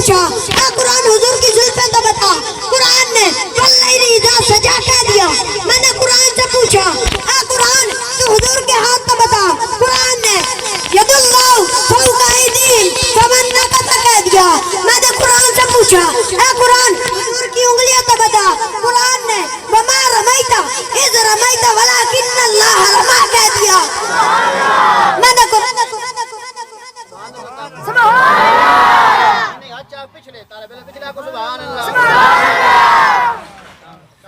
پوچھا اے قرآن حضور کی زلفیں تو بتا، قرآن نے واللیل اذا سجا کہہ دیا۔ میں نے قرآن سے پوچھا اے قرآن تو حضور کے ہاتھ تو بتا، قرآن نے ید اللہ فوق ایدیہم فمن نکث کہہ دیا۔ میں نے قرآن سے پوچھا اے قرآن حضور کی انگلیاں تو بتا، قرآن نے وما رمیت اذ رمیت ولکن اللہ رمی کہہ دیا۔ میں نے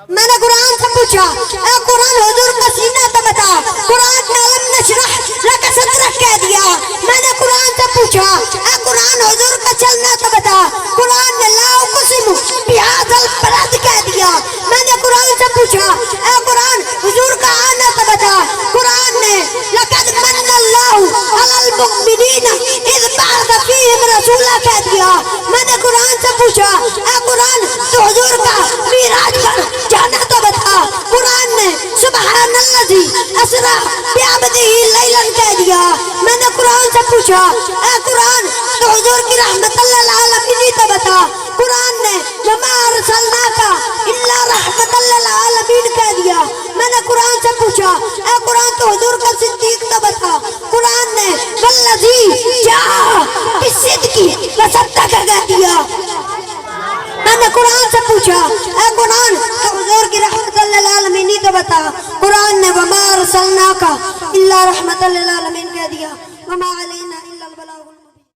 میں نے قرآن سے پوچھا اے قرآن حضور کا سینہ تو بتا، قرآن نے علم نشرح لک صدرک کہہ دیا۔ میں نے قرآن سے پوچھا اے قرآن حضور کا چلنا تو بتا، قرآن نے لا اقسم بہذا البلد کہہ دیا۔ میں نے قرآن سے پوچھا اے قرآن حضور کا آنا تو بتا، قرآن نے لقد من اللہ علی المؤمنین اذ بعث فیہم رسولا کہہ دیا۔ میں نے قرآن سے پوچھا اے قرآن تو حضور کا معراج پر جانا تو بتا، قرآن نے سبحان الذی اسریٰ بعبدہ لیلا کہہ دیا۔ میں نے قرآن سے پوچھا اے قرآن تو حضور کی رحمت للعالمین تو بتا، قرآن نے وما ارسلناک الا رحمت للعالمین کہہ دیا۔ میں نے قرآن سے پوچھا اے قرآن تو حضور کا صدیق تو بتا، قرآن نے والذی جاء بالصدق وصدق کہہ دیا۔ میں نے قرآن سے پوچھا اے قرآن تو حضور کی رحمت للعالمین تو بتا، قرآن نے وما ارسلناک الا رحمت للعالمین کہہ دیا۔ وما علینا الا البلاغ المبین۔